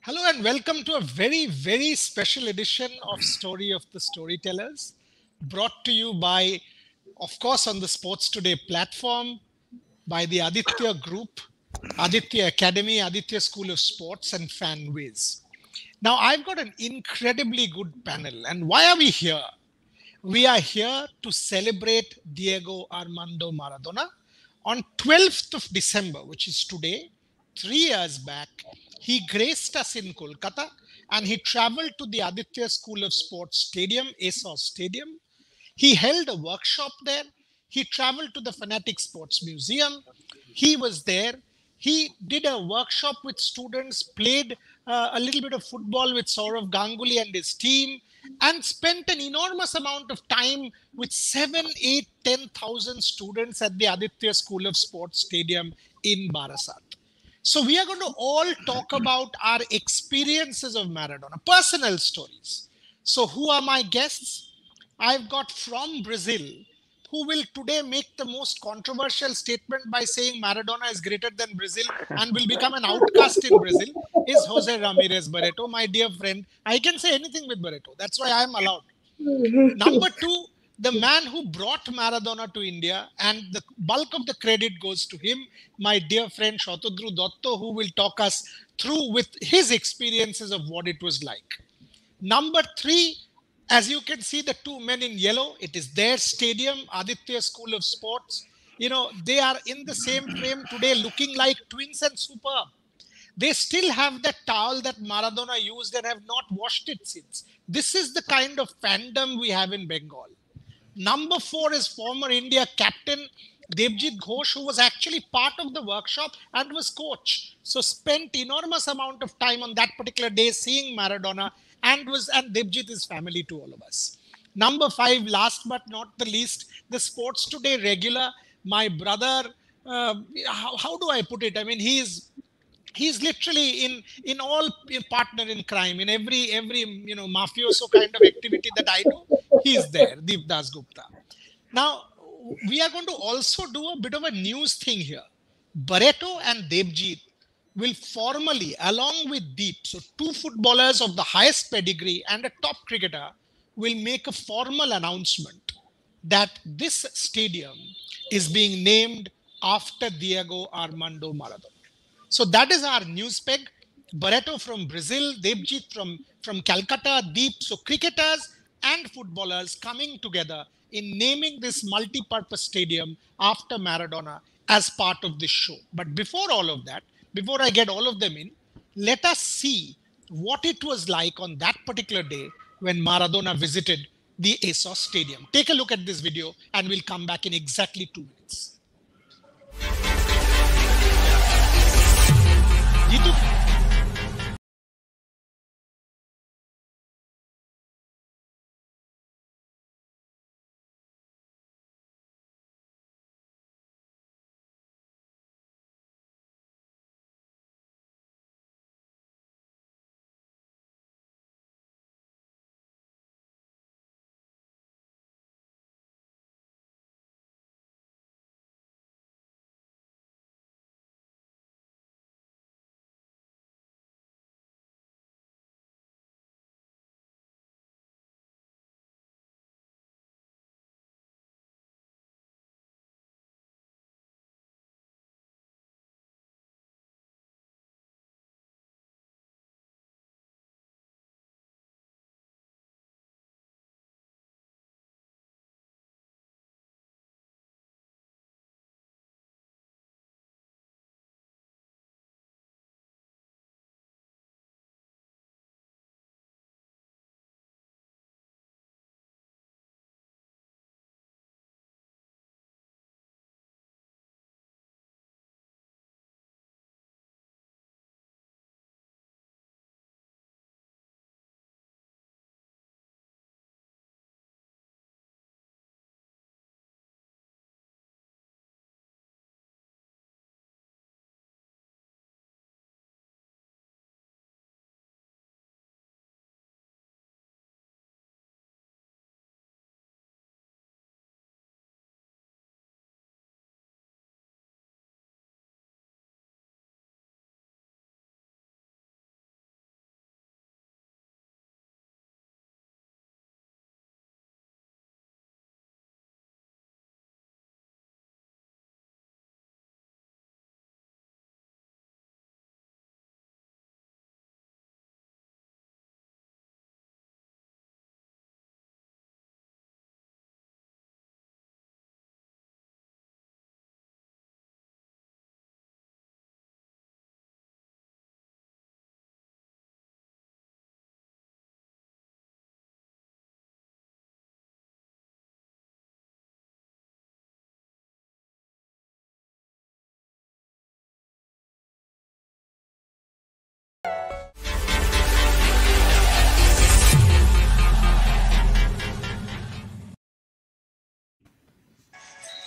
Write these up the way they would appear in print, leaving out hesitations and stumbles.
Hello and welcome to a very, very special edition of Story of the Storytellers, brought to you by, of course, on the Sports Today platform, by the Aditya Group, Aditya Academy, Aditya School of Sports, and Fanways. Now, I've got an incredibly good panel. And why are we here? We are here to celebrate Diego Armando Maradona on 12th of December, which is today, 3 years back. He graced us in Kolkata and he traveled to the Aditya School of Sports Stadium, ASOS Stadium. He held a workshop there. He traveled to the Fanatic Sports Museum. He was there. He did a workshop with students, played a little bit of football with Saurav Ganguly and his team, and spent an enormous amount of time with 7, 8, 10,000 students at the Aditya School of Sports Stadium in Barasat. So we are going to all talk about our experiences of Maradona, personal stories. So who are my guests? I've got from Brazil, who will today make the most controversial statement by saying Maradona is greater than Brazil and will become an outcast in Brazil, is Jose Ramirez Barreto, my dear friend. I can say anything with Barreto. That's why I'm allowed. Number two, the man who brought Maradona to India, and the bulk of the credit goes to him, my dear friend Shatadru Dotto, who will talk us through with his experiences of what it was like. Number three, as you can see, the two men in yellow, it is their stadium, Aditya School of Sports. They are in the same frame today, looking like twins and superb. They still have that towel that Maradona used and have not washed it since. This is the kind of fandom we have in Bengal. Number four is former India captain Devjit Ghosh, who was actually part of the workshop and was coach. So spent enormous amount of time on that particular day seeing Maradona and Devjit is family to all of us. Number five, last but not the least, the Sports Today regular, my brother. How do I put it? I mean, he's literally in all partner in crime in every mafioso kind of activity that I do. He's there, Deep Das Gupta. Now we are going to also do a bit of a news thing here. Barreto and Devjit will formally, along with Deep, so two footballers of the highest pedigree and a top cricketer, will make a formal announcement that this stadium is being named after Diego Armando Maradona. So that is our news peg. Barreto from Brazil, Devjit from Calcutta, Deep. So cricketers and footballers coming together in naming this multi-purpose stadium after Maradona as part of this show. But before all of that, before I get all of them in, let us see what it was like on that particular day when Maradona visited the ASOS Stadium. Take a look at this video and we'll come back in exactly 2 minutes. Jitu,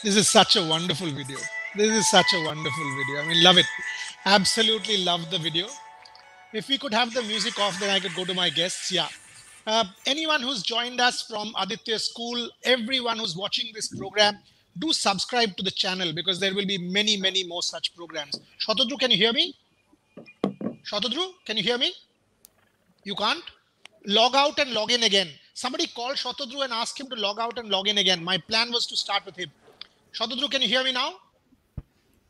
This is such a wonderful video. This is such a wonderful video. I mean, love it. Absolutely love the video. If we could have the music off, then I could go to my guests. Yeah. Anyone who's joined us from Aditya School, everyone who's watching this program, do subscribe to the channel because there will be many, many more such programs. Shatadru, can you hear me? Shatadru, can you hear me? You can't? Log out and log in again. Somebody call Shatadru and ask him to log out and log in again. My plan was to start with him. Shatadru, can you hear me now?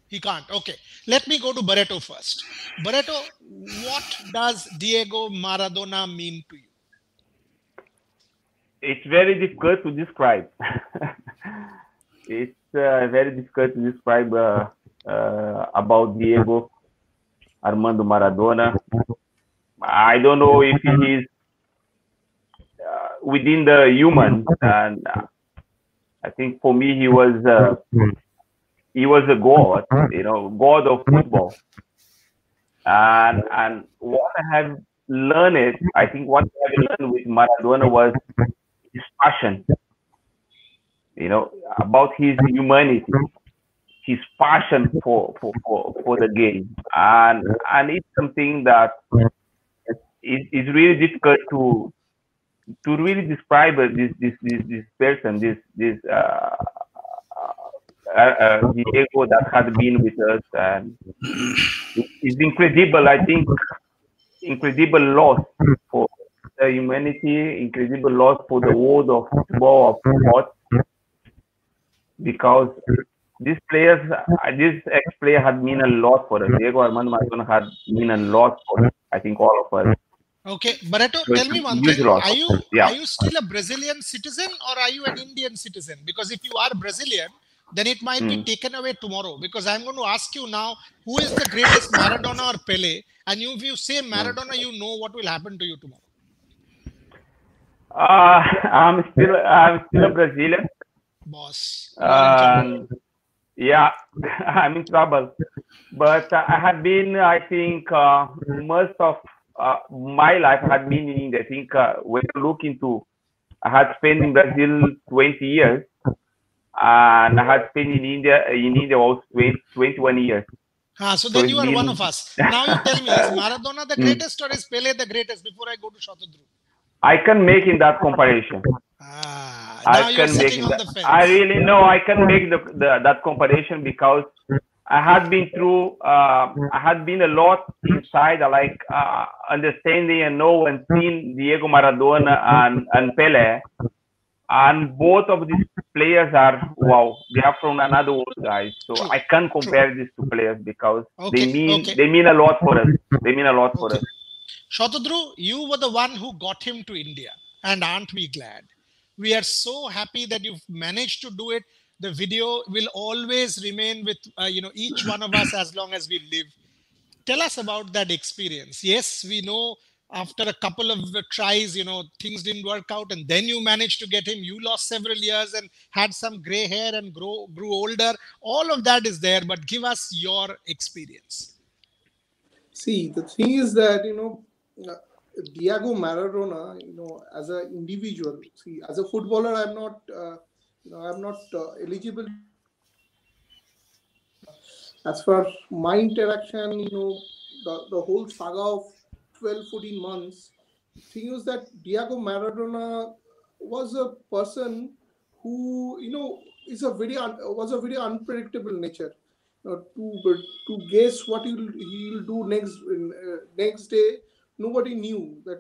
He can't. Okay. Let me go to Barreto first. Barreto, what does Diego Maradona mean to you? It's very difficult to describe. It's very difficult to describe about Diego Armando Maradona. I don't know if he is within the human, and I think for me he was a god, god of football. And what I have learned, I think what I have learned with Maradona was his passion, about his humanity, his passion for the game, and it's something that is really difficult to really describe this person, this Diego that has been with us, and it's incredible. I think incredible loss for the humanity, incredible loss for the world of football, of sport, because these players, this ex-player had mean a lot for us. Diego Armando Maradona had mean a lot for us. I think all of us. Okay, Barreto, So tell me one thing. Are you still a Brazilian citizen or are you an Indian citizen? Because if you are Brazilian, then it might be taken away tomorrow. Because I'm going to ask you now, who is the greatest, Maradona or Pele? And if you say Maradona, you know what will happen to you tomorrow. I'm still a Brazilian. Boss. Yeah, I'm in trouble. But I had been, I think, most of my life had been in India. I think when you look into, I had spent in Brazil 20 years, and I had spent in India also 21 years. So then you are one of us. Now you tell me, is Maradona the greatest or is Pele the greatest before I go to Shatadru? I can make in that comparison. Now you're sitting on the fence. I really know I can make that comparison because I had been through, I had been a lot inside, like understanding and know and seeing Diego Maradona and Pele. And both of these players are, wow, they are from another world, guys. So I can't compare these two players because they mean a lot for us. They mean a lot for us. Shatadru, you were the one who got him to India. And aren't we glad? We are so happy that you've managed to do it. The video will always remain with each one of us as long as we live. Tell us about that experience. Yes, we know after a couple of tries, things didn't work out, and then you managed to get him. You lost several years and had some gray hair and grew older. All of that is there, but give us your experience. See, the thing is that, Diego Maradona, as an individual, see, as a footballer, I'm not eligible. As for my interaction, the whole saga of 12, 14 months, the thing is that Diego Maradona was a person who, was a very unpredictable nature. To guess what he'll do next day, nobody knew that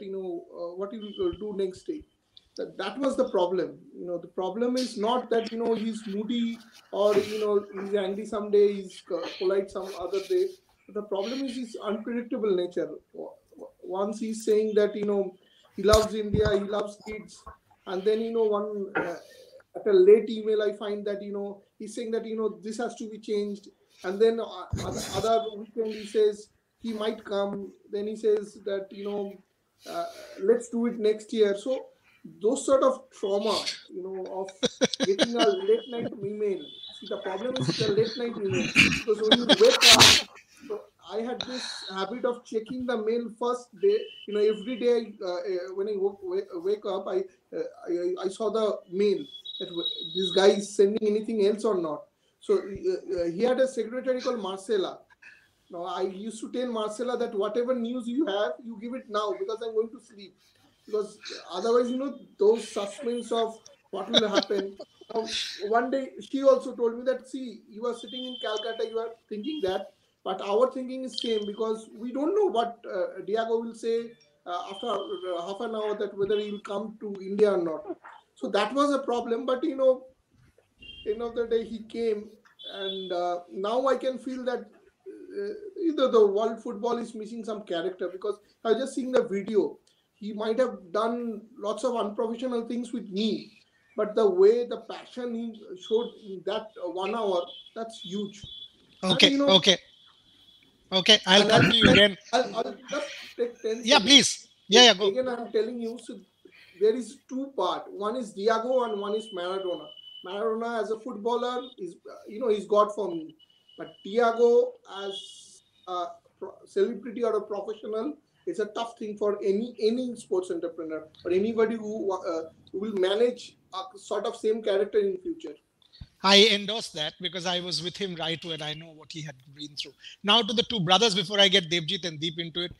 what he will do next day. That was the problem. The problem is not that he's moody or he's angry someday, he's polite some other day. The problem is his unpredictable nature. Once he's saying that he loves India, he loves kids, and then one at a late email I find that he's saying that this has to be changed. And then other weekend he says he might come. Then he says that let's do it next year. So those sort of trauma, of getting a late night email. See, the problem is the late night email, because when you wake up, so I had this habit of checking the mail first day. Every day when I wake up, I saw the mail. that this guy is sending anything else or not. So he had a secretary called Marcella. Now I used to tell Marcella that whatever news you have, you give it now because I'm going to sleep. Because otherwise, those suspense of what will happen. One day she also told me that, see, you are sitting in Calcutta, you are thinking that, but our thinking is same because we don't know what Diego will say after half an hour, that whether he will come to India or not. So that was a problem. But end of the day he came, and now I can feel that either the world football is missing some character, because I was just seeing the video. He might have done lots of unprofessional things with me, but the way, the passion he showed in that 1 hour, that's huge. And Okay, okay, okay. I'll and come to you again. I'll just take 10 Yeah, seconds. please. Yeah, go. Again, I'm telling you, so there is two part. One is Diego and one is Maradona. Maradona as a footballer is, he's God for me. But Diego as a celebrity or a professional is a tough thing for any sports entrepreneur or anybody who will manage a sort of same character in future. I endorse that because I was with him right when I know what he had been through. Now to the two brothers, before I get Devjit and Deep into it,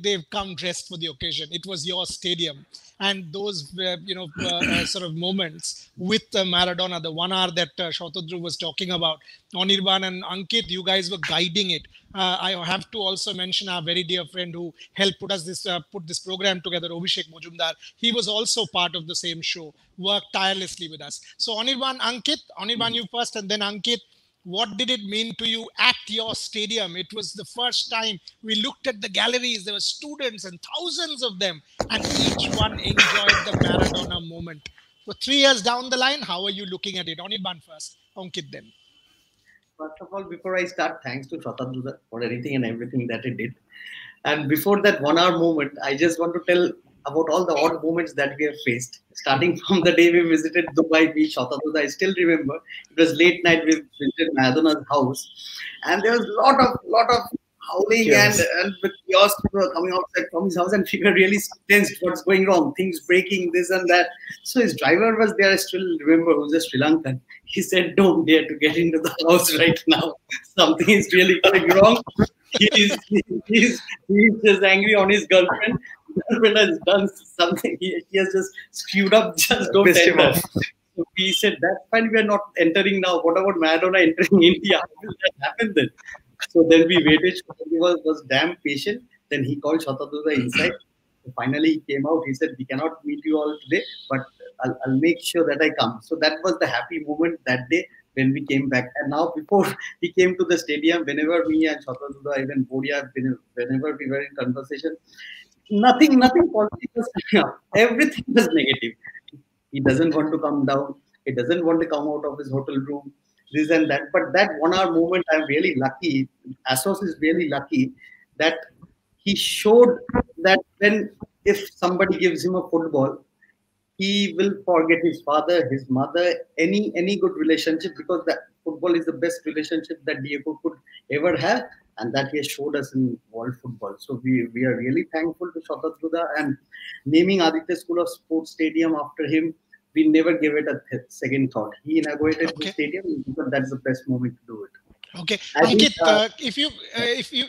they've come dressed for the occasion. It was your stadium, and those sort of moments with Maradona, the 1 hour that Shotadru was talking about, Anirban and Ankit, you guys were guiding it. I have to also mention our very dear friend who helped put this program together, Abhishek Mojumdar. He was also part of the same show, worked tirelessly with us. So Anirban, you first, and then Ankit. What did it mean to you at your stadium? It was the first time we looked at the galleries. There were students and thousands of them, and each one enjoyed the Maradona moment. So 3 years down the line, how are you looking at it? Anirban first, Ankit then. First of all, before I start, thanks to Shotadru for anything and everything that he did. And before that 1 hour moment, I just want to tell about all the odd moments that we have faced. Starting from the day we visited Dubai Beach, Shotadru, I still remember. It was late night, we visited Maradona's house. And there was a lot of howling and with chaos, people were coming outside from his house, and we were really tensed. What's going wrong? Things breaking, this and that. So his driver was there. I still remember, who was a Sri Lankan. He said, "Don't dare to get into the house right now. Something is really going wrong." He's just angry on his girlfriend. Girlfriend has done something. He has just screwed up. Just don't enter. So he said, "That's fine. We are not entering now. What about Maradona entering India? How will that happen then?" So then we waited. He was damn patient. Then he called Shotadru inside. So finally he came out. He said, "We cannot meet you all today, but I'll make sure that I come." So that was the happy moment that day when we came back. And now before he came to the stadium, whenever me and Shotadru, even Bodia, whenever we were in conversation, nothing positive was coming up. Everything was negative. He doesn't want to come down. He doesn't want to come out of his hotel room. This and that. But that 1 hour moment, I'm really lucky. Assos is really lucky that he showed that if somebody gives him a football, he will forget his father, his mother, any good relationship, because that football is the best relationship that Diego could ever have, and that he has showed us in world football. So we are really thankful to Shotadru, and naming Aditya School of Sports Stadium after him, we never gave it a second thought. He inaugurated the stadium, but that's the best moment to do it. Okay, Ankit,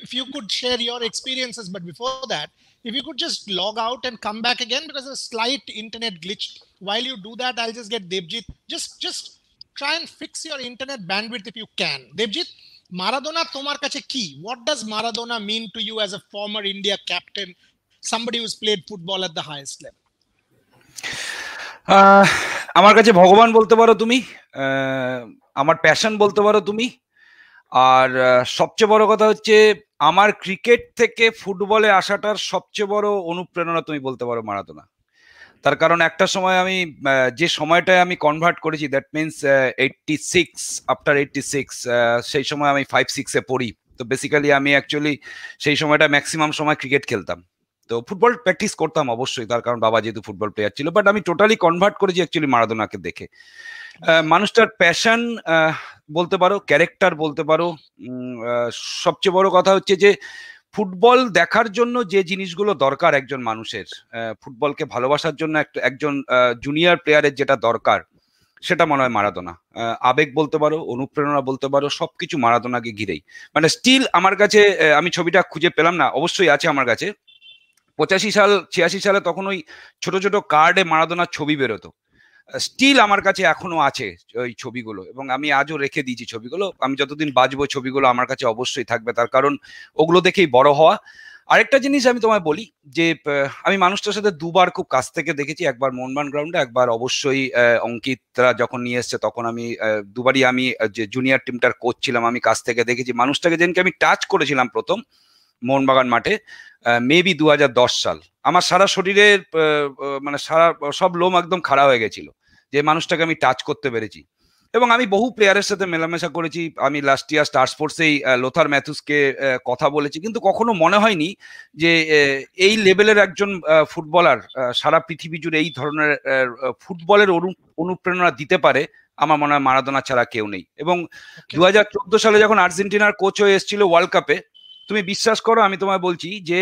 if you could share your experiences, but before that, if you could just log out and come back again, because there's a slight internet glitch. While you do that, I'll just get Devjit. Just try and fix your internet bandwidth if you can. Devjit, Maradona tomar kache ki. What does Maradona mean to you as a former India captain, somebody who's played football at the highest level? আমার কাছে ভগবান বলতে পারো তুমি, আমার passion বলতে পারো তুমি, আর সবচেয়ে বড় কথা হচ্ছে আমার ক্রিকেট থেকে ফুটবলে আসাটার সবচেয়ে বড় অনুপ্রেরণা তুমি বলতে পারো মারাদোনা। তার কারণ একটা সময় আমি যে সময়টায় আমি কনভার্ট করেছি, দ্যাট মিনস 86, আফটার 86, সেই সময় আমি 5-6-এ পড়ি। তো বেসিক্যালি আমি অ্যাকচুয়ালি সেই সময়টা ম্যাক্সিমাম সময় ক্রিকেট খেলতাম। তো ফুটবল প্র্যাকটিস করতাম অবশ্যই, তার কারণ বাবা যেহেতু ফুটবল প্লেয়ার ছিল, বাট আমি টোটালি কনভার্ট করেছি অ্যাকচুয়ালি মারাদোনাকে দেখে। মানুষটার প্যাশন বলতে পারো, ক্যারেক্টার বলতে পারো, সবচেয়ে বড় কথা হচ্ছে যে ফুটবল দেখার জন্য যে জিনিসগুলো দরকার একজন মানুষের, ফুটবলকে ভালোবাসার জন্য একজন জুনিয়র প্লেয়ারের যেটা দরকার, সেটা মনে হয় মারাদোনা। আবেগ বলতে পারো, অনুপ্রেরণা বলতে পারো, সবকিছু মারাদোনাকে ঘিরেই। মানে স্টিল আমার কাছে, আমি ছবিটা খুঁজে পেলাম না, অবশ্যই আছে আমার কাছে। 85 সাল 86 সালে তখন ওই ছোট ছোট কার্ডে মারাদোনার ছবি বেরোতো। স্টিল আমার কাছে এখনো আছে ওই ছবিগুলো, এবং আমি আজও রেখে দিয়েছি ছবিগুলো। আমি যতদিন বাঁচবো ছবিগুলো আমার কাছে অবশ্যই থাকবে, তার কারণ ওগুলো দেখেই বড় হওয়া। আরেকটা জিনিস আমি তোমায় বলি যে আমি মানুষটার সাথে দুবার খুব কাছ থেকে দেখেছি, একবার মোহনবাগান গ্রাউন্ডে, একবার অবশ্যই অঙ্কিতরা যখন নিয়ে এসছে তখন আমি দুবারই আমি যে জুনিয়র টিমটার কোচ ছিলাম, আমি কাছ থেকে দেখেছি মানুষটাকে। যেদিনকে আমি টাচ করেছিলাম প্রথম মোহনবাগান মাঠে, মেবি 2010 সাল, আমার সারা শরীরের মানে সারা সব লোম একদম খাড়া হয়ে গেছিল যে মানুষটাকে আমি টাচ করতে পেরেছি। এবং আমি বহু প্লেয়ারের সাথে মেলামেশা করেছি। আমি লাস্ট ইয়ার স্টার স্পোর্টসেই লোথার ম্যাথুসকে কথা বলেছি, কিন্তু কখনো মনে হয়নি যে এই লেভেলের একজন ফুটবলার সারা পৃথিবী জুড়ে এই ধরনের ফুটবলের অনুপ্রেরণা দিতে পারে। আমার মনে হয় মারাদোনা ছাড়া কেউ নেই। এবং 2014 সালে যখন আর্জেন্টিনার কোচ হয়ে এসেছিল ওয়ার্ল্ড কাপে, তুমি বিশ্বাস করো আমি তোমায় বলছি যে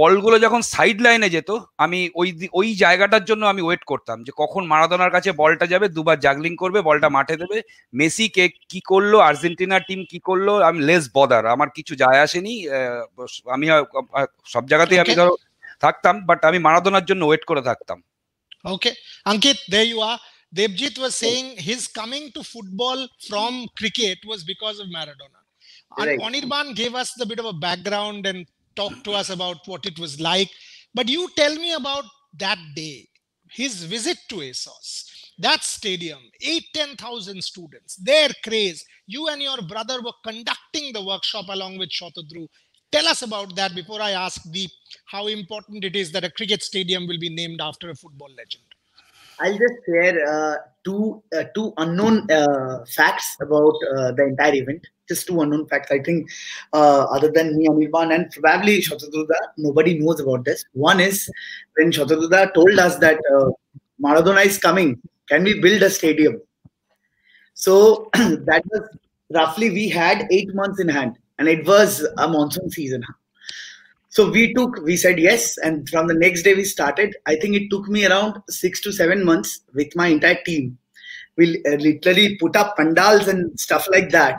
বলগুলো যখন সাইড লাইনে যেত, আমি ওই জায়গাটার জন্য আমি ওয়েট করতাম যে কখন মারাদোনার কাছে বলটা যাবে, দুবার জাগলিং করবে, বলটা মাঠে দেবে। মেসি কে কি করলো, আর্জেন্টিনার টিম কি করলো, আমি লেস বদার, আমার কিছু যায় আসেনি। আমি সব জায়গাতেই আমি ধরো থাকতাম, বাট আমি মারাদোনার জন্য ওয়েট করে থাকতাম। Okay, Ankit, there you are. Devjit was saying his coming to football from cricket was because of Maradona. And Anirban gave us the bit of a background and talked to us about what it was like. But you tell me about that day, his visit to ASOS, that stadium, 8-10,000 students, their craze. You and your brother were conducting the workshop along with Shotadru. Tell us about that before I ask Deep how important it is that a cricket stadium will be named after a football legend. I'll just share two unknown facts about the entire event. Just two unknown facts. I think other than me, Anirban, and probably Shotadruda, nobody knows about this. One is when Shotadruda told us that Maradona is coming, can we build a stadium? So that was roughly, we had 8 months in hand, and it was a monsoon season. So we said yes, and from the next day we started. I think it took me around 6 to 7 months with my entire team. We literally put up pandals and stuff like that.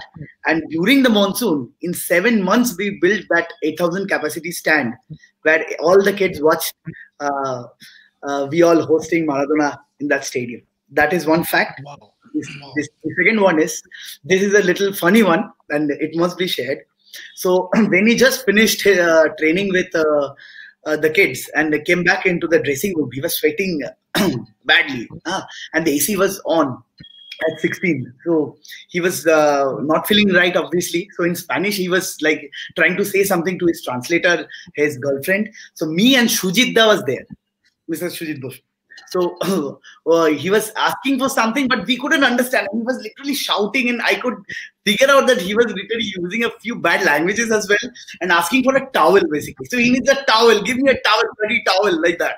And during the monsoon, in 7 months, we built that 8,000 capacity stand where all the kids watched. We all hosting Maradona in that stadium. That is one fact. Wow. The second one is, this is a little funny one, and it must be shared. So when he just finished training with the kids and came back into the dressing room, he was sweating badly, and the AC was on at 16. So he was not feeling right, obviously. So in Spanish, he was like trying to say something to his translator, his girlfriend. So me and Shujitda was there, Mr. Shujit Bush. So he was asking for something, but we couldn't understand. He was literally shouting, and I could figure out that he was literally using a few bad languages as well and asking for a towel, basically. So he needs a towel. Give me a towel, bloody towel, like that.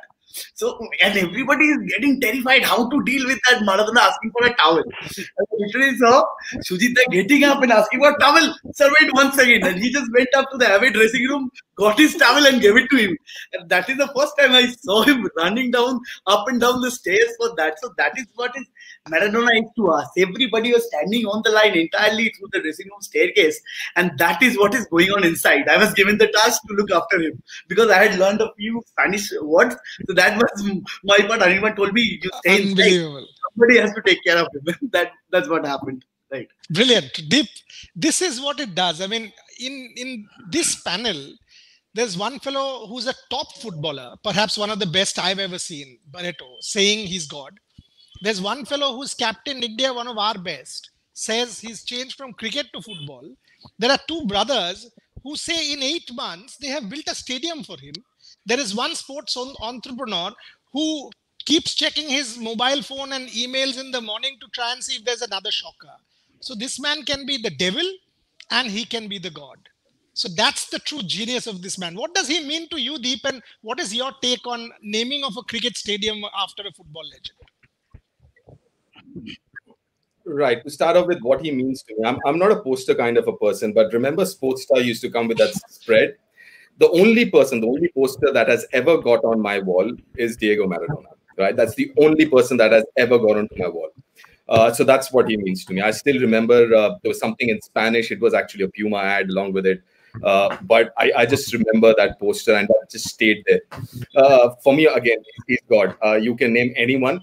So, and everybody is getting terrified how to deal with that Maradona asking for a towel. And literally saw Shujitda getting up and asking for a towel. Sir, wait one second. And he just went up to the away dressing room, got his towel and gave it to him. And that is the first time I saw him running up and down the stairs for that. So that is what is Maradona is to us. Everybody was standing on the line entirely through the dressing room staircase. And that is what is going on inside. I was given the task to look after him because I had learned a few Spanish words. So that was my part. Anyone told me, you stay inside. Somebody has to take care of him. That's what happened. Right. Brilliant. Deep. This is what it does. I mean, in this panel, there's one fellow who's a top footballer, perhaps one of the best I've ever seen, Barreto, saying he's God. There's one fellow who's captained India, one of our best, says he's changed from cricket to football. There are two brothers who say in 8 months, they have built a stadium for him. There is one sports entrepreneur who keeps checking his mobile phone and emails in the morning to try and see if there's another shocker. So this man can be the devil and he can be the God. So that's the true genius of this man. What does he mean to you, Deep? And what is your take on naming of a cricket stadium after a football legend? Right. To start off with what he means to me, I'm not a poster kind of a person, but remember Sports Star used to come with that spread? The only poster that has ever got on my wall is Diego Maradona. right? That's the only person that has ever gone onto my wall. So that's what he means to me. I still remember there was something in Spanish. It was actually a Puma ad along with it. But I just remember that poster and that just stayed there. For me, again, he's God. You can name anyone.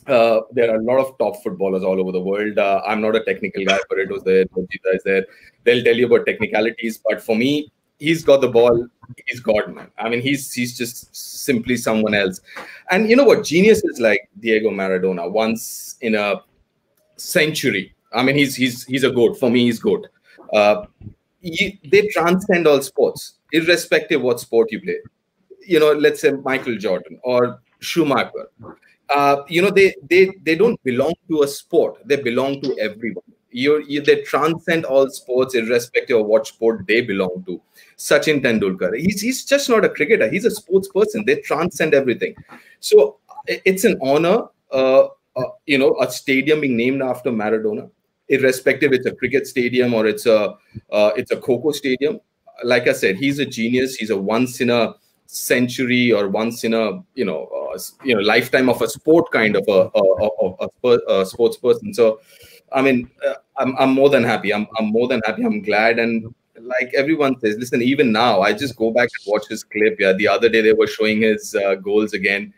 There are a lot of top footballers all over the world. I'm not a technical guy, but it was there. Bajita is there. They'll tell you about technicalities. But for me, he's got the ball. He's God, man. I mean, he's just simply someone else. And you know what? Genius is like Diego Maradona. Once in a century. I mean, he's a goat. For me, he's goat. Uh, they transcend all sports, irrespective what sport you play. You know, let's say Michael Jordan or Schumacher. They don't belong to a sport. They belong to everyone. They transcend all sports, irrespective of what sport they belong to. Sachin Tendulkar, he's just not a cricketer. He's a sports person. They transcend everything. So it's an honor. A stadium being named after Maradona, irrespective it's a cricket stadium or it's a Coco stadium. Like I said, he's a genius. He's a once in a century or once in a lifetime of a sport kind of a sports person. So I mean, I'm more than happy. I'm more than happy. I'm glad. And like everyone says, listen, even now I just go back and watch his clip. Yeah, the other day they were showing his goals again.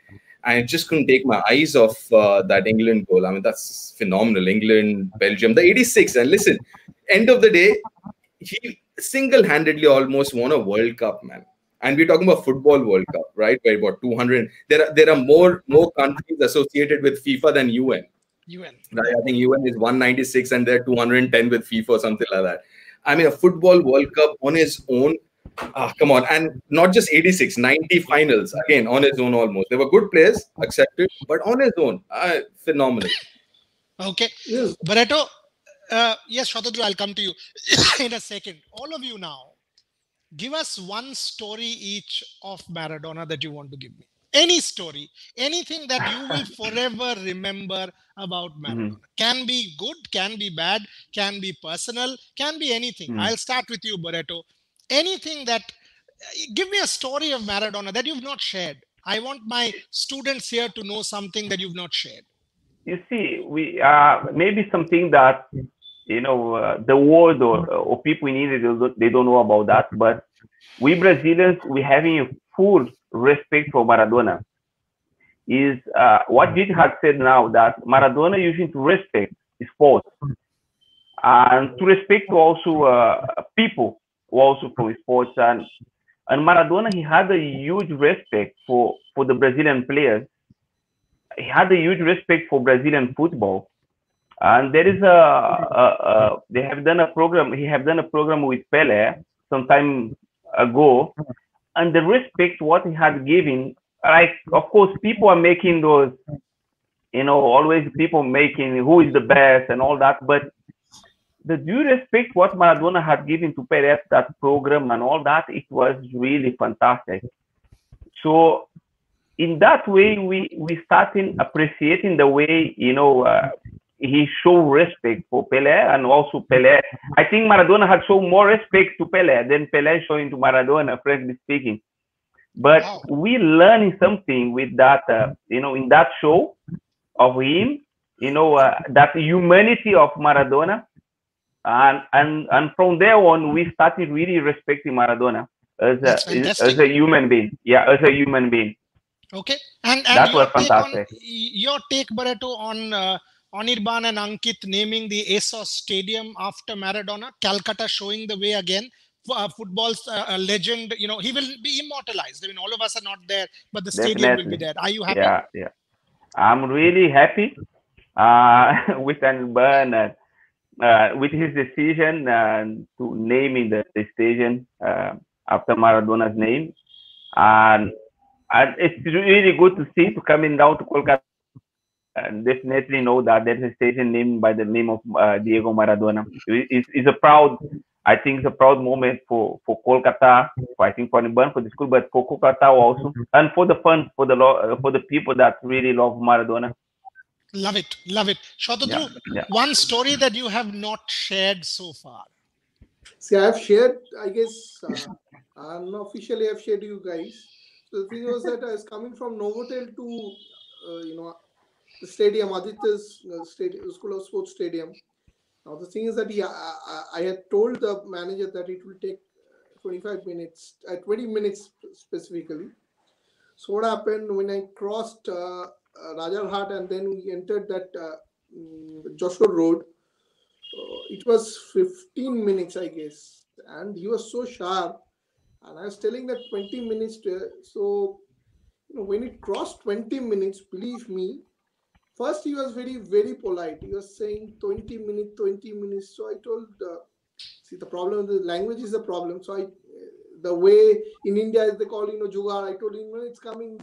I just couldn't take my eyes off that England goal. I mean, that's phenomenal. England, Belgium, the 86. And listen, end of the day, he single-handedly almost won a World Cup, man. And we're talking about football World Cup, right? Where about 200. There are more countries associated with FIFA than UN. UN. Right? I think UN is 196 and they're 210 with FIFA or something like that. I mean, a football World Cup on his own. Come on. And not just 86, 90 finals. Again, on his own almost. They were good players, accepted, but on his own. Phenomenal. Okay. Yes. Barreto, yes, Shotadru, I'll come to you in a second. All of you now, give us one story each of Maradona that you want to give me. Any story, anything that you will forever remember about Maradona. Can be good, can be bad, can be personal, can be anything. I'll start with you, Barreto. Anything that, give me a story of Maradona that you've not shared. I want my students here to know something that you've not shared. You see, we maybe something that the world or people in India they don't know about that, but we Brazilians we having full respect for Maradona. Is what Gigi had said now that Maradona using to respect sports and to respect also people who also from sports and Maradona he had a huge respect for the Brazilian players. He had a huge respect for Brazilian football. And there is they have done a program. He have done a program with Pele some time ago, and the respect what he had given. Like of course, people are making those, always people making who is the best and all that. But the due respect what Maradona had given to Pele that program and all that, it was really fantastic. So in that way, we started appreciating the way he showed respect for Pele and also Pele. I think Maradona had shown more respect to Pele than Pele showing to Maradona, frankly speaking. But we learning something with that, in that show of him, that humanity of Maradona, and from there on, we started really respecting Maradona as a human being. Yeah, as a human being. Okay, and that your was fantastic. Take Barreto on Anirban and Ankit naming the ASOS Stadium after Maradona, Calcutta showing the way again. Football's a legend, he will be immortalized. I mean, all of us are not there, but the stadium will be there. Are you happy? Yeah. I'm really happy with Anirban with his decision to naming the stadium after Maradona's name, and it's really good to see to coming down to Kolkata. And definitely know that there's a station named by the name of Diego Maradona. It's a proud, I think it's a proud moment for Kolkata, I think for Niban, for the school, but for Kolkata also, and for the fans, for the people that really love Maradona. Love it. Shotadru, one story that you have not shared so far. See, I have shared, I guess, unofficially I've shared you guys. So the thing was that I was coming from Novotel to the stadium, Aditya's stadium, School of Sports Stadium. Now the thing is that I had told the manager that it will take 25 minutes, 20 minutes specifically. So what happened when I crossed Rajarhat and then we entered that Joshua Road? It was 15 minutes, I guess, and he was so sharp. And I was telling that 20 minutes. So when it crossed 20 minutes, believe me, first he was very, very polite. He was saying 20 minutes, 20 minutes. So I told, see, the problem, the language is the problem. So the way in India they call, jugaad, I told him, it's coming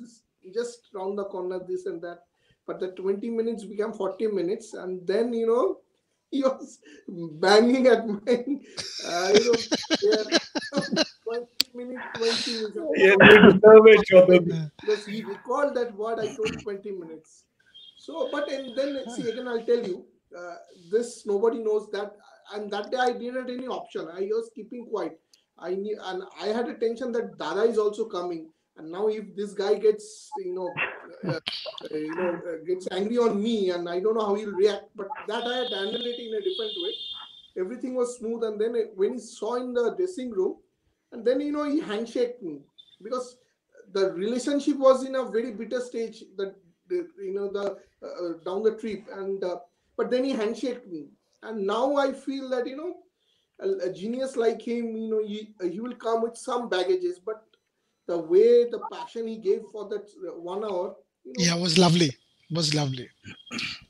just round the corner, this and that. But the 20 minutes became 40 minutes. And then, he was banging at my, yeah, 20 minutes, 20 minutes. Yeah, you deserve it, Choudhary. Because he recalled that word, I told 20 minutes. So, and then see, again, I'll tell you, this nobody knows that. And that day I didn't have any option. I was keeping quiet. I knew, and I had a tension that Dada is also coming. And now if this guy gets, gets angry on me, and I don't know how he'll react. But that I had handled it in a different way. Everything was smooth. And then when he saw in the dressing room, and then he handshaked me because the relationship was in a very bitter stage. That down the trip, and but then he handshaked me, and now I feel that a genius like him, he will come with some baggages, but the way, the passion he gave for that 1 hour, yeah, was lovely.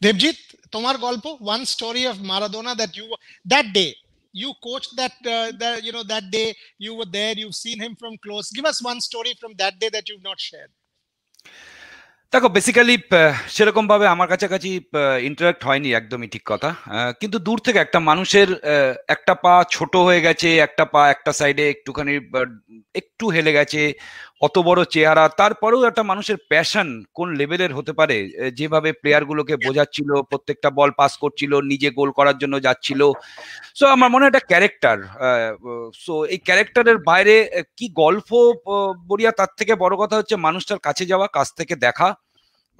Devjit, tomar golpo, one story of Maradona that day you coached, that day you were there, you've seen him from close. Give us one story from that day that you've not shared. দেখো basically সেরকম ভাবে আমার কাছাকাছি interact হয়নি, একদমই ঠিক কথা। কিন্তু দূর থেকে একটা মানুষের একটা পা ছোট হয়ে গেছে, একটা পা একটা সাইডে একটুখানি একটু হেলে গেছে, অত বড় চেহারা, তারপরেও একটা মানুষের প্যাশন কোন লেভেলের হতে পারে, যেভাবে প্লেয়ার গুলোকে বোঝাচ্ছিল, প্রত্যেকটা বল পাস করছিল, নিজে গোল করার জন্য যাচ্ছিল। সো আমার মনে হয় একটা ক্যারেক্টার। সো এই ক্যারেক্টারের বাইরে কি গল্প বলিয়া, তার থেকে বড় কথা হচ্ছে মানুষটার কাছে যাওয়া, কাছ থেকে দেখা,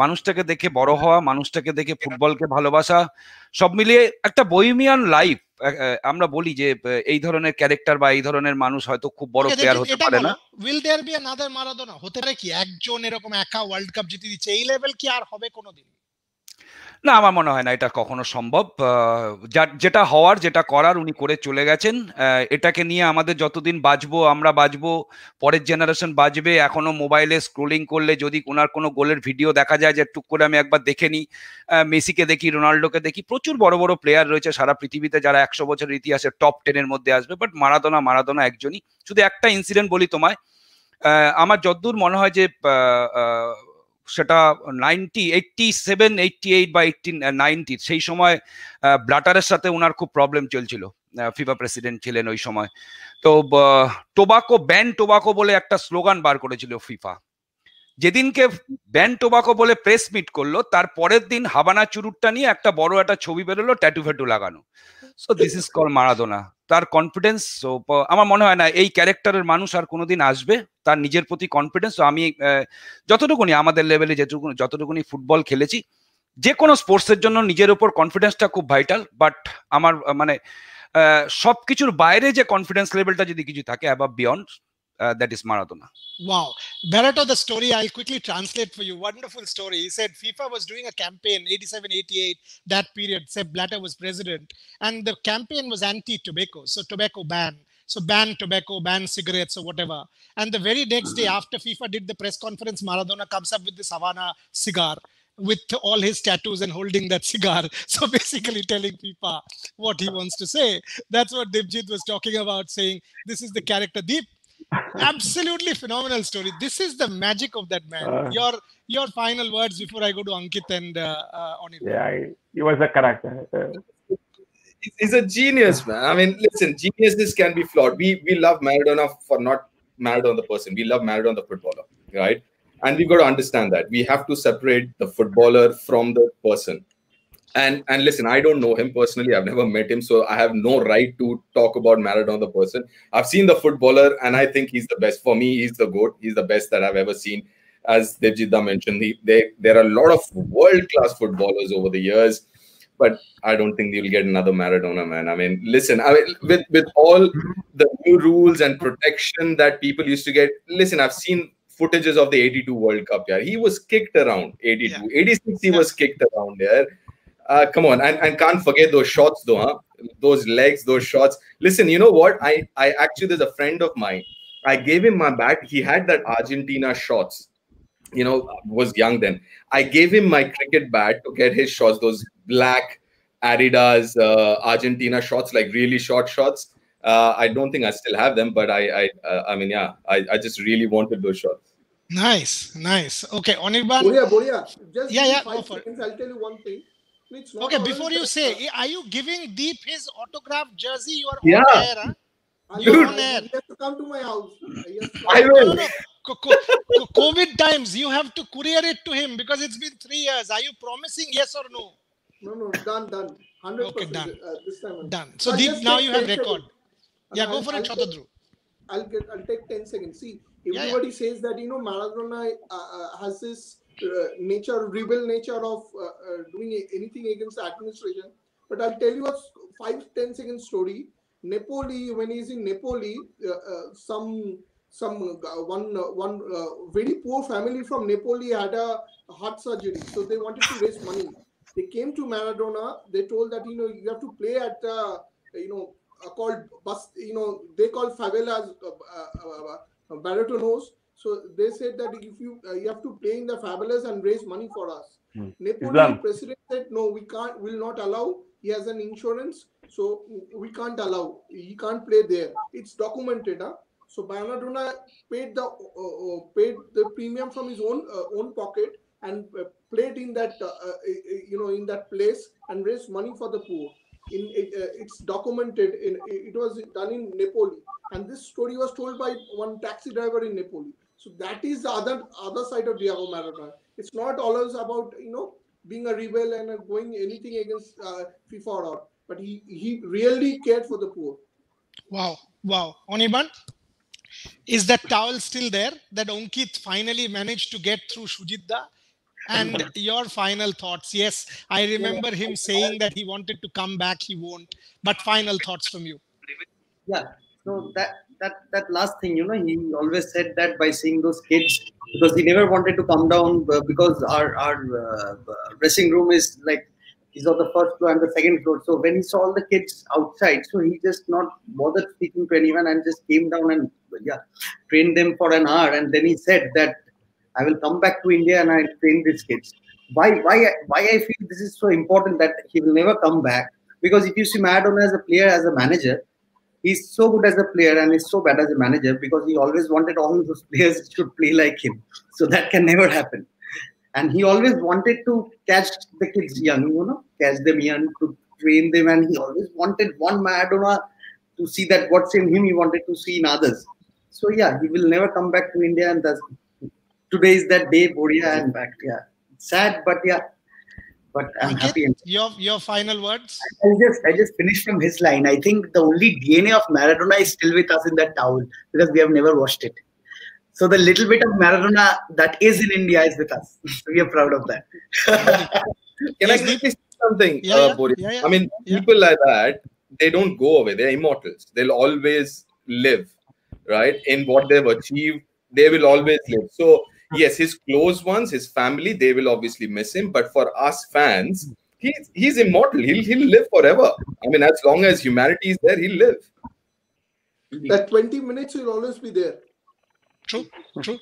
মানুষটাকে দেখে বড় হওয়া, মানুষটাকে দেখে ফুটবলকে ভালোবাসা, সব মিলিয়ে একটা বহিমিয়ান লাইফ। আমরা বলি যে এই ধরনের ক্যারেক্টার বা এই ধরনের মানুষ হয়তো খুব বড় প্লেয়ার হতে পারে না। Will there be another Maradona? হতে পারে কি একজন এরকম একা ওয়ার্ল্ড কাপ জিতে দিচ্ছে, এই লেভেল কি আর হবে কোনোদিন? না, আমার মনে হয় না এটা কখনো সম্ভব। যেটা হওয়ার, যেটা করার উনি করে চলে গেছেন। এটাকে নিয়ে আমাদের যতদিন বাঁচবো, আমরা বাঁচবো, পরের জেনারেশন বাঁচবে। এখনো মোবাইলে স্ক্রোলিং করলে যদি ওনার কোনো গোলের ভিডিও দেখা যায়, যে টুক করে আমি একবার দেখে নিই, মেসিকে দেখি, রোনাল্ডোকে দেখি, প্রচুর বড় বড় প্লেয়ার রয়েছে সারা পৃথিবীতে যারা 100 বছরের ইতিহাসে টপ 10-এর মধ্যে আসবে, বাট মারাদোনা একজনই। শুধু একটা ইনসিডেন্ট বলি তোমায়, আমার যতদূর মনে হয় যে সেটা 87, 88 বা 90 সেই সময় ব্লাটারের সাথে ওনার খুব প্রবলেম চলছিল, ফিফা প্রেসিডেন্ট ছিলেন ওই সময়। তো টোবাকো বলে একটা স্লোগান বার করেছিল ফিফা। যেদিনকে ব্যান টোবাকো বলে প্রেস মিট করলো, তার পরের দিন হাবানা চুরুটটা নিয়ে একটা বড় একটা ছবি বেরোলো, ট্যাটু ফ্যাটু লাগানো। So this is call Maradona. তার কনফিডেন্স, আমার মনে হয় না এই ক্যারেক্টারের মানুষ আর কোনোদিন আসবে। তার নিজের প্রতি কনফিডেন্স। আমি যতটুকুনি আমাদের লেভেলে যতটুকুনি ফুটবল খেলেছি, যে কোনো স্পোর্টসের জন্য নিজের উপর কনফিডেন্সটা খুব ভাইটাল। বাট আমার মানে সবকিছুর বাইরে যে কনফিডেন্স লেভেলটা যদি কিছু থাকে above beyond, that is Maradona. Wow. Berato, the story I'll quickly translate for you. Wonderful story. He said FIFA was doing a campaign, 87, 88, that period. Sepp Blatter was president. And the campaign was anti-tobacco. So tobacco ban. So ban tobacco, ban cigarettes or whatever. And the very next day after FIFA did the press conference, Maradona comes up with this Havana cigar with all his tattoos and holding that cigar. So basically telling FIFA what he wants to say. That's what Devjit was talking about, saying this is the character. Deep, absolutely phenomenal story. This is the magic of that man. Your final words before I go to Ankit and Onir. Yeah, he was a character. He's a genius, man. I mean, listen, geniuses can be flawed. We love Maradona for not Maradona the person. We love Maradona the footballer, right? And we've got to understand that. We have to separate the footballer from the person. And listen, I don't know him personally. I've never met him, so I have no right to talk about Maradona the person. I've seen the footballer, and I think he's the best. For me, he's the GOAT. He's the best that I've ever seen. as Devjitda mentioned, there are a lot of world-class footballers over the years, but I don't think you'll get another Maradona, man. I mean, listen, with all the new rules and protection that people used to get, listen, I've seen footages of the 82 World Cup, yeah. He was kicked around, 82. 86, he was kicked around there. Come on, and can't forget those shots though, huh? Those legs, those shots. Listen, you know what? I actually, there's a friend of mine. I gave him my bat. He had that Argentina shots. You know, was young then. I gave him my cricket bat to get his shots. Those black Adidas Argentina shots, like really short shots. I don't think I still have them, but I mean, yeah, I just really wanted those shots. Nice. Okay, Anirban. Boria. Just Yeah, give me yeah, 5 go for it. seconds. I'll tell you one thing. It's not Okay, always before you that, say, are you giving Deep his autographed jersey? You are Yeah. on air, huh? You're on air. He has to come to my house. I will. No. COVID times, you have to courier it to him because it's been 3 years. Are you promising yes or no? No, done. 100%. Okay, done. This time. Done. So I'll Deep, just now take you have 10 record. seconds. Yeah, go for it, Shotadru. I'll take 10 seconds. See, Yeah, everybody says that Maradona has this rebel nature of doing anything against the administration. But I'll tell you a 5-10 second story. Napoli, when he's in Napoli, one very poor family from Napoli had a heart surgery, so they wanted to raise money. They came to Maradona. They told that you have to play at called bus. They call favelas baratonos. So they said that if you have to play in the favelas and raise money for us. Napoli president said no, we can't. Will not allow. He has an insurance, so we can't allow. He can't play there. It's documented, huh? So Maradona paid the premium from his own pocket and played in that in that place and raised money for the poor. It's documented. It was done in Napoli, and this story was told by one taxi driver in Napoli. So that is the other side of Diego Maradona. It's not always about being a rebel and going anything against FIFA or all, but he really cared for the poor. Wow. Anirban, is that towel still there that Ankit finally managed to get through Shujitda? And your final thoughts? Yes, I remember him saying that he wanted to come back, he won't. But final thoughts from you. Yeah. So that last thing, he always said that by seeing those kids, because he never wanted to come down because our dressing room is he's on the first floor and the second floor. So when he saw all the kids outside, so he just not bothered speaking to anyone and just came down and trained them for an hour. And then he said that I will come back to India and I train these kids. Why I feel this is so important that he will never come back? Because if you see Maradona as a player, as a manager, he's so good as a player and he's so bad as a manager because he always wanted all those players should play like him. So that can never happen. And he always wanted to catch the kids young, catch them young, to train them. And he always wanted one Maradona to see that what's in him, he wanted to see in others. So yeah, he will never come back to India, and today is that day, Boria, and back. Yeah, sad, but yeah, but I'm happy. Your final words? I just finished from his line. I think the only DNA of Maradona is still with us in that towel because we have never washed it. So the little bit of Maradona that is in India is with us. So we are proud of that. Can I say something, Boris? Yeah. I mean, people like that, they don't go away. They're immortals. They'll always live, right? In what they've achieved, they will always live. So yes, his close ones, his family, they will obviously miss him. But for us fans, he's immortal. He'll live forever. I mean, as long as humanity is there, he'll live. That 20 minutes will always be there. True.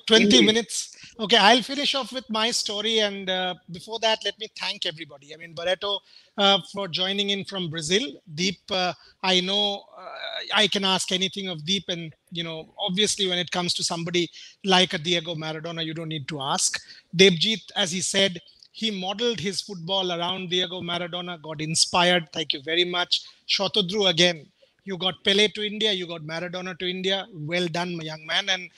20 minutes. Okay, I'll finish off with my story. And before that, let me thank everybody. I mean, Barreto for joining in from Brazil. Deep, I know I can ask anything of Deep. And, obviously, when it comes to somebody like a Diego Maradona, you don't need to ask. Devjit, as he said, he modeled his football around Diego Maradona, got inspired. Thank you very much. Shotodru, again. You got Pele to India, you got Maradona to India. Well done, my young man, and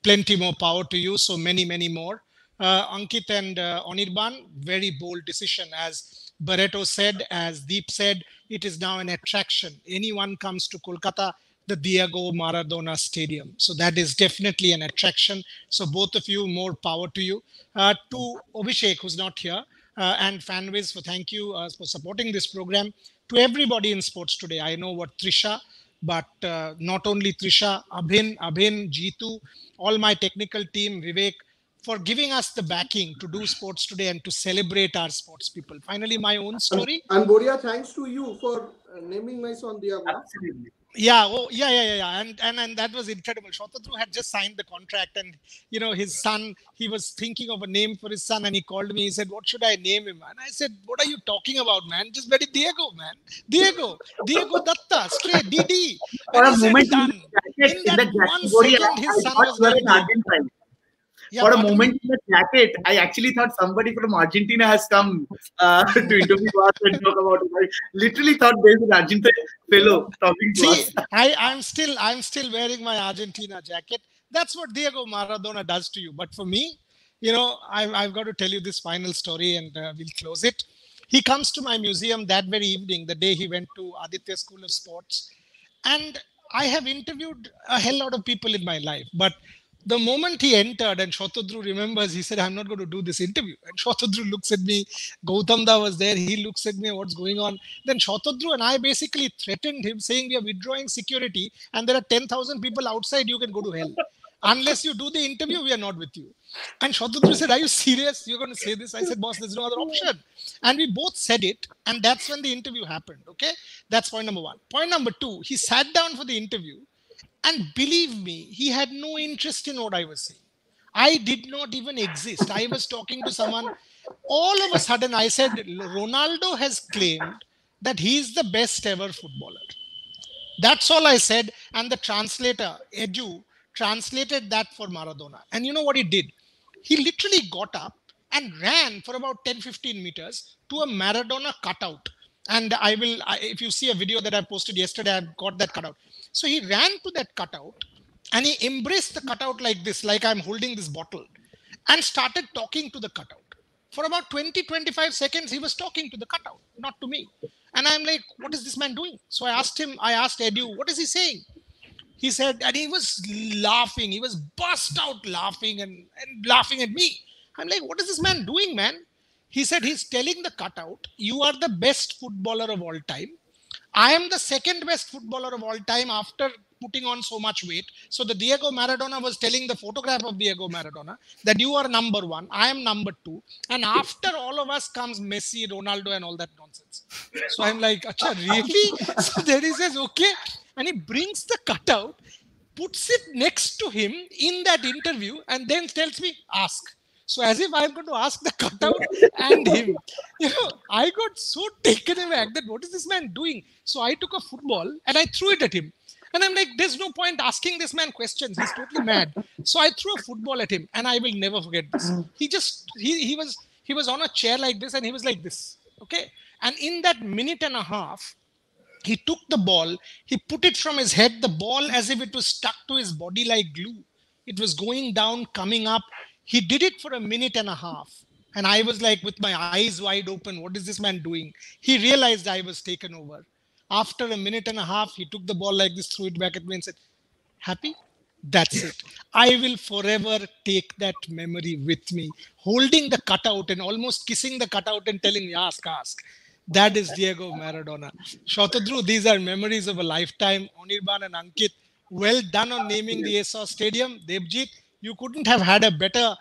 plenty more power to you. So many, many more. Ankit and Anirban, very bold decision. As Barreto said, as Deep said, it is now an attraction. Anyone comes to Kolkata, the Diego Maradona Stadium. So that is definitely an attraction. So both of you, more power to you. To Abhishek, who's not here, and Fanways, for thank you for supporting this program. To everybody in sports today, I know what Trisha, but not only Trisha, Abhin, Jeetu, all my technical team, Vivek, for giving us the backing to do sports today and to celebrate our sports people. Finally, my own story. And Boria, thanks to you for naming my son Diego. Absolutely. Yeah. And that was incredible. Shotadru had just signed the contract, and his son, he was thinking of a name for his son, and he called me. He said, "What should I name him?" And I said, "What are you talking about, man? Just let it Diego, man. Diego Datta, straight DD." For And a he said, moment, "Done." In that jacket, 1 Boria, second, his I son thought was you were named an Diego. Argentine. Yeah, For a pardon me? moment in the jacket, I actually thought somebody from Argentina has come to interview us and talk about it. I literally thought there's an Argentine fellow talking to See, us. I'm still wearing my Argentina jacket. That's what Diego Maradona does to you. But for me, I've got to tell you this final story, and we'll close it. He comes to my museum that very evening, the day he went to Aditya School of Sports, and I have interviewed a hell lot of people in my life, but the moment he entered and Shotadru remembers, he said, "I'm not going to do this interview." And Shotadru looks at me. Gautamda was there. He looks at me, what's going on? Then Shotadru and I basically threatened him, saying, "We are withdrawing security, and there are 10,000 people outside. You can go to hell. Unless you do the interview, we are not with you." And Shotadru said, "Are you serious? You're going to say this?" I said, "Boss, there's no other option." And we both said it. And that's when the interview happened. Okay. That's point number one. Point number two, he sat down for the interview. And believe me, he had no interest in what I was saying. I did not even exist. I was talking to someone. All of a sudden, I said, "Ronaldo has claimed that he's the best ever footballer." That's all I said. And the translator, Edu, translated that for Maradona. And you know what he did? He literally got up and ran for about 10-15 meters to a Maradona cutout. And if you see a video that I posted yesterday, I've got that cutout. So he ran to that cutout and he embraced the cutout like this, like I'm holding this bottle, and started talking to the cutout. For about 20-25 seconds, he was talking to the cutout, not to me. And I'm like, "What is this man doing?" So I asked Edu, "What is he saying?" He said, and he was laughing. He was burst out laughing and laughing at me. I'm like, "What is this man doing, man?" He said, he's telling the cutout, "You are the best footballer of all time. I am the second best footballer of all time after putting on so much weight." So the Diego Maradona was telling the photograph of Diego Maradona that you are number one, I am number two. And after all of us comes Messi, Ronaldo, and all that nonsense. So I'm like, "Acha, really?" So then he says, "Okay." And he brings the cutout, puts it next to him in that interview, and then tells me, "Ask." So as if I'm going to ask the cutout and him. I got so taken aback that what is this man doing? So I took a football and I threw it at him. And I'm like, there's no point asking this man questions. He's totally mad. So I threw a football at him, and I will never forget this. He was on a chair like this, and he was like this. Okay. And in that minute and a half, he took the ball, he put it from his head, the ball as if it was stuck to his body like glue. It was going down, coming up. He did it for a minute and a half. And I was like, with my eyes wide open, what is this man doing? He realized I was taken over. After a minute and a half, he took the ball like this, threw it back at me and said, "Happy?" That's it. I will forever take that memory with me. Holding the cutout and almost kissing the cutout and telling me, "Ask, ask." That is Diego Maradona. Shotadru, these are memories of a lifetime. Onirban and Ankit, well done on naming the ASOS Stadium. Devjit, you couldn't have had a better,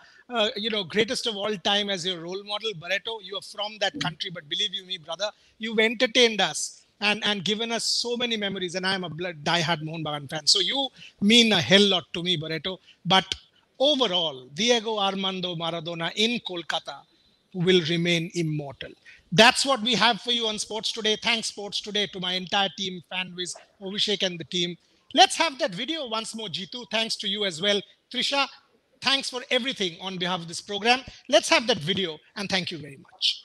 greatest of all time as your role model. Barreto, you are from that country, but believe you me, brother, you've entertained us and given us so many memories. And I am a die-hard Mohun Bagan fan. So you mean a hell lot to me, Barreto. But overall, Diego Armando Maradona in Kolkata will remain immortal. That's what we have for you on Sports Today. Thanks, Sports Today, to my entire team, Fanwiz, Abhishek, and the team. Let's have that video once more, Jitu. Thanks to you as well. Trisha, thanks for everything on behalf of this program. Let's have that video, and thank you very much.